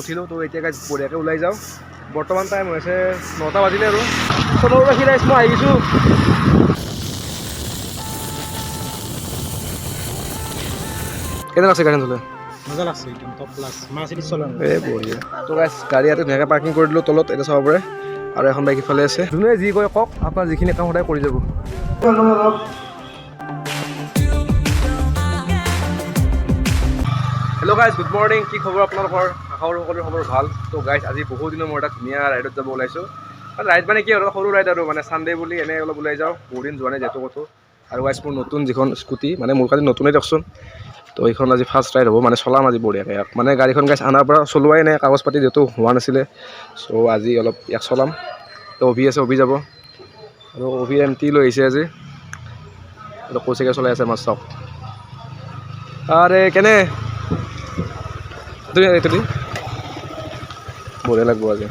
উঠিলোঁ তো এতিয়া গাইজ বঢ়িয়াকৈ ওলাই যাওঁ। বৰ্তমান টাইম হৈছে 9টা বাজিলে আৰু চবৰ ৰাখি ৰাইজ মই আহিছোঁ। কেনেকুৱা আছে গাড়ী চলে? মজা লাগছে একদম টপ ক্লাছ মাৰ্চিডিজ চলানো। এই বঢ়িয়া। তো গাইজ গাড়ী ইয়াতে ধুনীয়াকৈ পাৰ্কিং কৰি দিলোঁ তলত, এতিয়া চাব পাৰে। আৰু এখন বাইক ইফালে আছে। যোনে যি কয় কওক, আপোনাৰ যিখিনি কাম সদায় কৰি যাব। Hello' guys, good morning. কি খবৰ আপোনালোকৰ? আশা কৰোঁ সকলোৰে খবৰ ভাল। তো গাইজ আজি বহুত দিনৰ মূৰত এটা ধুনীয়া ৰাইডত যাব ওলাইছোঁ। ৰাইড মানে কি আৰু সৰু ৰাইড আৰু মানে ছানডে বুলি এনেই অলপ ওলাই যাওঁ। বহুত দিন যোৱা নাই যিহেতু ক'তো। আৰু গাইজ মোৰ নতুন যিখন স্কুটি, মানে মোৰ কাৰণে নতুনেই দিয়কচোন। তো এইখন আজি ফাৰ্ষ্ট ৰাইড হ'ব, মানে চলাম আজি বঢ়িয়াকৈ। মানে গাড়ীখন গাইজ অনাৰ পৰা চলোৱাই নাই, কাগজ পাতি যিহেতু হোৱা নাছিলে। চ' আজি অলপ ইয়াক চলাম। তো অভি আছে, অভি যাব। আৰু অভি এম টি লৈ আহিছে আজি। আৰু কৌশিকে চলাই আছে আমাৰ চক। আৰে কেনে এইটো বঢ়িয়া লাগিব আজি।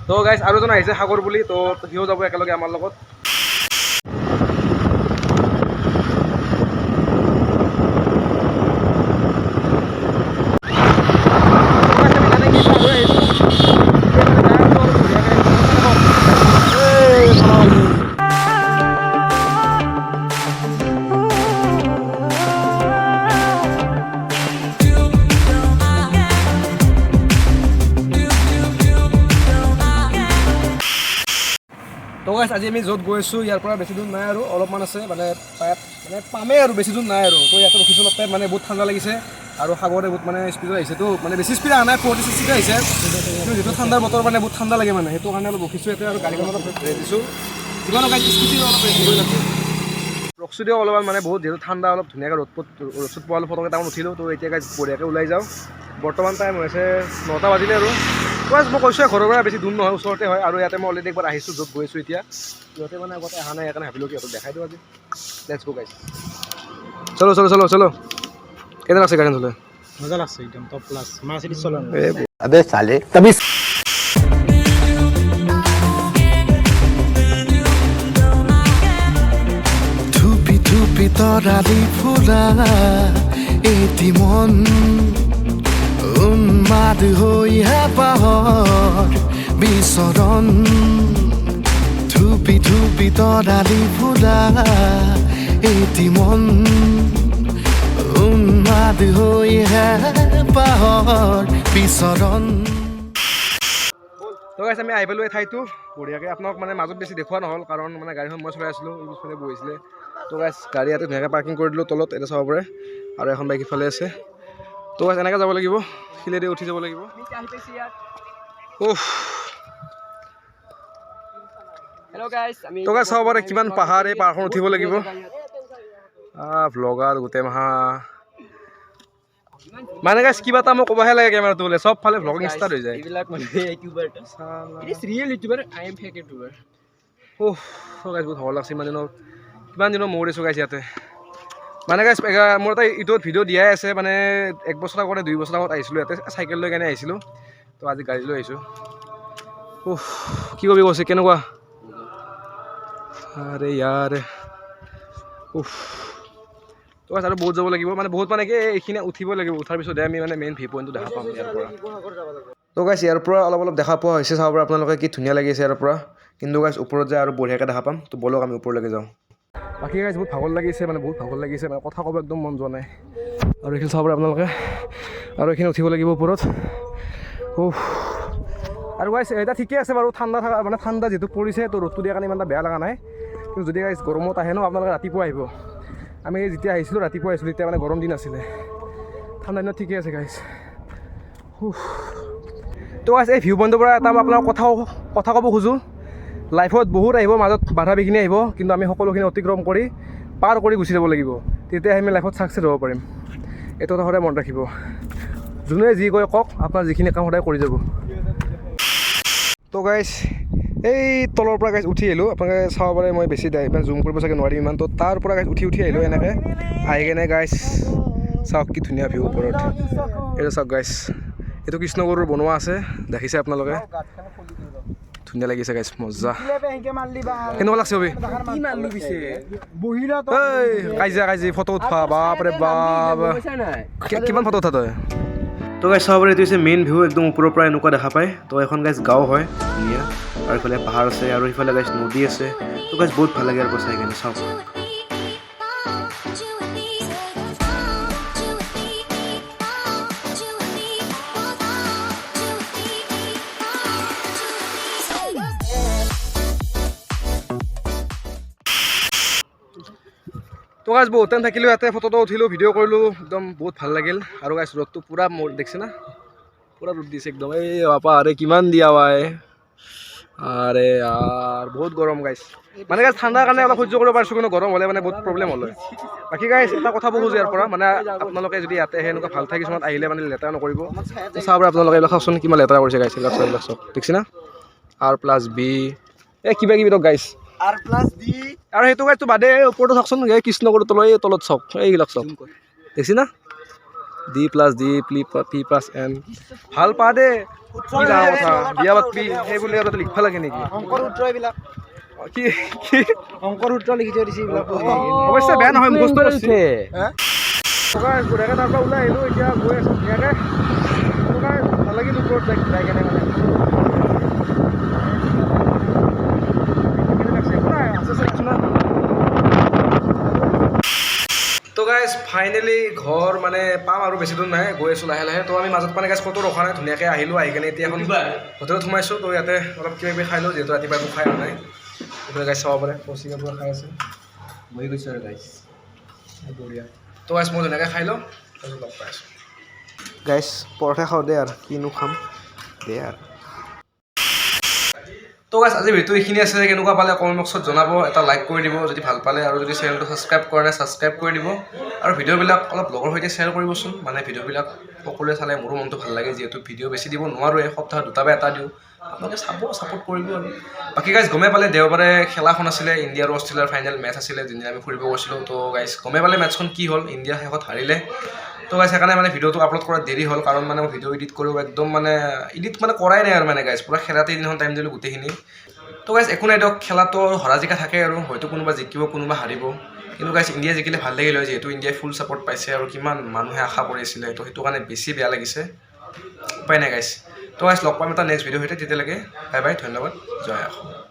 তো গাইজ আৰু এজন আহিছে সাগৰ বুলি, তো সিও যাব একেলগে আমাৰ লগত। তো গাইজ আজি আমি য'ত গৈ আছোঁ ইয়াৰ পৰা বেছি দূৰ নাই আৰু অলপমান আছে, মানে পামেই আৰু বেছি দূৰ নাই আৰু। তো ইয়াতে ৰখিছোঁ অলপ টাইম, মানে বহুত ঠাণ্ডা লাগিছে। আৰু সাগৰে বহুত মানে স্পীডত আহিছে, তো মানে বেছি স্পীড অহা নাই, 40 60 আহিছে। কিন্তু যিটো ঠাণ্ডাৰ বতৰ মানে বহুত ঠাণ্ডা লাগে, মানে সেইটো কাৰণে অলপ ৰখিছোঁ ইয়াতে। আৰু গাড়ীখন অলপ ৰেষ্ট দিছোঁ। কিমান গাড়ী স্কুটি অলপ ৰেষ্ট দিব লাগিব, ৰখছোঁ দিয়ক অলপমান, মানে বহুত যিহেতু ঠাণ্ডা, অলপ ধুনীয়াকৈ ৰ'দ পোৱা ফটো কেইটামান উঠিলোঁ। তো এতিয়া গাড়ী বঢ়িয়াকৈ ওলাই যাওঁ। বৰ্তমান টাইম হৈছে 9টা বাজিলে আৰু মই কৈছোঁ ঘৰৰ পৰা বেছি দূৰ নহয়, ওচৰতে হয়। আৰু ইয়াতে মই অলৰেডি একবাৰ আহিছোঁ য'ত গৈছোঁ এতিয়া। সিহঁতে মানে আগতে অহা নাই, সেইকাৰণে ভাবিলোঁ কি সিহঁতক দেখাই দিওঁ আজি। Let's go guys. চলো চলো চলো চলো। কেনেকুৱা আছে গাড়ী চলে? মজা লাগছে একদম টপ ক্লাছ মাৰ্চিডিজ চলানো। अबे साले तभी ধুপি ধুপি তৰালি ফুৰা এটি মন উন্মাদ হৈ হেঁপাহৰ বিচৰণ ধুপি ধুপি তৰালি ফুৰা এটি মন উন্মাদ হৈ হেঁপাহৰ বিচৰণ। তো গাইজ আমি আহি পালোঁ এই ঠাইটো বঢ়িয়াকৈ। আপোনাক মানে মাজত বেছি দেখুওৱা নহ'ল, কাৰণ মানে গাড়ীখন মই চলাই আছিলোঁ, পিছফালে বহিছিলে। তো গাইজ গাড়ী ইয়াতে ধুনীয়াকৈ পাৰ্কিং কৰি দিলোঁ তলত, এতিয়া চাব পাৰে। আৰু এখন বাইক ইফালে আছে। তো গাইজ এনেকৈ যাব লাগিব, শিলেদি উঠি যাব লাগিব। তো গাইজ চাব পাৰে কিমান পাহাৰ, এই পাহাৰখন উঠিব লাগিব। ভ্লগাৰ গোটেই মাহা মানে গাইজ কিবা এটা মই ক'বহে লাগে, কেমেৰাটো হ'লে চবফালে ভ্লগিং ষ্টাৰ্ট হৈ যায়। এইবিলাক মানে YouTuber, it is real YouTuber, I am fake YouTuber. Guys বহুত ভাল লাগছে, কিমান দিনৰ মূৰ দিছোঁ গাইজ ইয়াতে। মানে গাইজ মোৰ এটা ইউটিউবত ভিডিঅ' দিয়াই আছে, মানে 1 বছৰ আগতে 2 বছৰ আগত আহিছিলোঁ ইয়াতে, চাইকেল লৈ কেনে আহিছিলোঁ। তো আজি গাড়ী লৈ আহিছোঁ। কি কবি কৈছে, কেনেকুৱা? আৰে ইয়াৰ তো গাইজ আৰু বহুত যাব লাগিব, মানে বহুত মানে কি এইখিনি উঠিব লাগিব। উঠাৰ পিছতহে আমি মানে মেইন ভিউ পইণ্টটো দেখা পাম ইয়াৰ পৰা। তো গাইজ ইয়াৰ পৰা অলপ অলপ দেখা পোৱা হৈছে, চাব পাৰে আপোনালোকে কি ধুনীয়া লাগিছে ইয়াৰ পৰা। কিন্তু গাইজ ওপৰত যায় আৰু বঢ়িয়াকৈ দেখা পাম। তো ব'লক আমি ওপৰলৈকে যাওঁ। বাকী গাইজ বহুত ভাগৰ লাগিছে, মানে বহুত ভাগৰ লাগিছে, মানে কথা ক'ব একদম মন যোৱা নাই। আৰু এইখিনি চাব পাৰে আপোনালোকে, আৰু এইখিনি উঠিব লাগিব ওপৰত। আৰু গাইজ এতিয়া ঠিকে আছে বাৰু, ঠাণ্ডা থকা মানে ঠাণ্ডা যিহেতু পৰিছে, তো ৰ'দটো দিয়াৰ কাৰণে ইমান এটা বেয়া লগা নাই। কিন্তু যদি গাইজ গৰমত আহে ন, আপোনালোকে ৰাতিপুৱা আহিব। আমি যেতিয়া আহিছিলোঁ ৰাতিপুৱা আহিছিলোঁ, তেতিয়া মানে গৰম দিন আছিলে। ঠাণ্ডা দিনত ঠিকে আছে গাইজ। তো গাইজ এই ভিউ পইণ্টৰ পৰা এটা মই আপোনাক কথা ক'ব খোজোঁ। লাইফত বহুত আহিব, মাজত বাধা বিঘিনি আহিব, কিন্তু আমি সকলোখিনি অতিক্ৰম কৰি পাৰ কৰি গুচি যাব লাগিব। তেতিয়া আমি লাইফত ছাকচেছ হ'ব পাৰিম। এইটো কথা সদায় মনত ৰাখিব। যোনে যি কয় কওক, আপোনাৰ যিখিনি কাম সদায় কৰি যাব। তো গাইজ এই তলৰ পৰা গাইজ উঠি আহিলোঁ, আপোনালোকে চাব পাৰে। মই বেছি ইমান জুম কৰিব চাগে নোৱাৰিম ইমান। তো তাৰ পৰা গাইজ উঠি আহিলোঁ এনেকৈ, আহি কেনে গাইজ চাওক কি ধুনীয়া ভিউ ওপৰত। এইটো চাওক গাইজ, এইটো কৃষ্ণগুৰুৰ বনোৱা আছে, দেখিছে আপোনালোকে। ধুনীয়া লাগিছে গাইজ, মজা। কেনেকুৱা লাগছে অভি? কাজিয়া ফটো উঠা, বাপৰে বাপ। কিমান ফটো উঠা তই? তো গাইছ চাব পাৰে এইটো হৈছে মেইন ভিউ একদম ওপৰৰ পৰা এনেকুৱা দেখা পায় তো এখন গাইছ গাঁও হয় ধুনীয়া আৰু ইফালে পাহাৰ আছে আৰু ইফালে গাইছ নদী আছে তো গাইছ বহুত ভাল লাগে আৰু চাই কিনে চাওক তো গাইছ বহুত টাইম থাকিলোঁ ইয়াতে ফটোটো উঠিলোঁ ভিডিঅ' কৰিলোঁ একদম বহুত ভাল লাগিল আৰু গাইছ ৰ'দটো পূৰা মোৰ দেখিছে না পূৰা ৰ'দ দিছে একদম এই বাপা আৰে কিমান দিয়া বাই আৰে यार বহুত গৰম গাইছ মানে গাইছ ঠাণ্ডাৰ কাৰণে অলপ সহ্য কৰিব পাৰিছোঁ কিন্তু গৰম হ'লে মানে বহুত প্ৰব্লেম হ'ল বাকী গাইছ এটা কথা বহু ইয়াৰ পৰা মানে আপোনালোকে যদি ইয়াতে সেনেকুৱা ভাল ঠাই কিছুমান আহিলে মানে লেতেৰা নকৰিব চাব পাৰে আপোনালোকে এইবিলাক চাওকচোন কিমান লেতেৰা কৰিছে গাইছ এইবিলাক চাওক দেখিছে না R+B এই কিবা কিবি তো গাইছ R+D আৰু সেইটো গাইছটো বাদে ওপৰতো চাওকচোন এই কৃষ্ণগুৰু তলত চাওক এইবিলাক চাওক দেখছি না D+D P+N ভাল পা দে কি ডাঙৰ কথা বিয়া পাতবি সেই বুলি আৰু লিখিব লাগে নেকি অংকৰ সূত্ৰ এইবিলাক কি কি অংকৰ সূত্ৰ লিখি থৈ দিছে এইবিলাক অৱশ্যে বেয়া নহয় মুখস্থ কৰিছে তাৰ পৰা ওলাই আহিলোঁ এতিয়া গৈ আছোঁ ধুনীয়াকৈ ভাল লাগিল ওপৰত যাই কেনে মানে তো গাইজ ফাইনেলি ঘৰ মানে পাম আৰু বেছি দূৰ নাই গৈ আছোঁ লাহে লাহে তো আমি মাজত মানে গাইজ ক'তো ৰখা নাই ধুনীয়াকৈ আহিলোঁ আহি কিনে এতিয়া এখন হোটেলত সোমাইছোঁ তো ইয়াতে অলপ কিবা কিবি খাই লওঁ যিহেতু ৰাতিপুৱা একো খাই অহা নাই এইফালে গাইজ চাব পাৰে কচিঙৰ পৰা খাই আছে মই গৈছোঁ আৰু গাইজ বঢ়িয়া তো গাইজ মই ধুনীয়াকৈ খাই লওঁ তাৰপিছত লগ পাই আছোঁ গাইজ পৰঠা খাওঁ দে আৰু কিনো খাম দে আৰু তো গাইজ আজি ভিডিঅ'টো এইখিনি আছে কেনেকুৱা পালে কমেণ্ট বক্সত জনাব এটা লাইক কৰি দিব যদি ভাল পালে আৰু যদি চেনেলটো ছাবস্ক্ৰাইব কৰা নাই ছাবস্ক্ৰাইব কৰি দিব আৰু ভিডিঅ'বিলাক অলপ লগৰ সৈতে শ্বেয়াৰ কৰিবচোন মানে ভিডিঅ'বিলাক সকলোৱে চালে মোৰো মনটো ভাল লাগে যিহেতু ভিডিঅ' বেছি দিব নোৱাৰোঁ সপ্তাহত দুটা বা এটা দিওঁ আপোনালোকে চাব ছাপোৰ্ট কৰিব আৰু বাকী গাইজ গমে পালে দেওবাৰে খেলাখন আছিলে ইণ্ডিয়া আৰু অষ্ট্ৰেলিয়াৰ ফাইনেল মেটচ আছিলে যোনদিনা আমি ফুৰিব গৈছিলোঁ তো গাইজ গমে পালে মেটচখন কি হ'ল ইণ্ডিয়া শেষত হাৰিলে তো গাইজ সেইকাৰণে মানে ভিডিঅ'টো আপলোড কৰাত দেৰি হ'ল কাৰণ মানে মই ভিডিঅ' এডিট কৰোঁ একদম মানে এডিট মানে কৰাই নাই আৰু মানে গাইজ পূৰা খেলাতে এদিনাখন টাইম দিলোঁ গোটেইখিনি তো গাইজ একো নাই দিয়ক খেলাটো হৰা জিকা থাকে আৰু হয়তো কোনোবা জিকিব কোনোবা হাৰিব কিন্তু গাইজ ইণ্ডিয়া জিকিলে ভাল লাগিল হয় যিহেতু ইণ্ডিয়াই ফুল ছাপোৰ্ট পাইছে আৰু কিমান মানুহে আশা কৰিছিলে তো সেইটো কাৰণে বেছি বেয়া লাগিছে উপায় নাই গাইজ তো গাইজ লগ পাম এটা নেক্সট ভিডিঅ' সৈতে তেতিয়ালৈকে বাই বাই ধন্যবাদ জয় অসম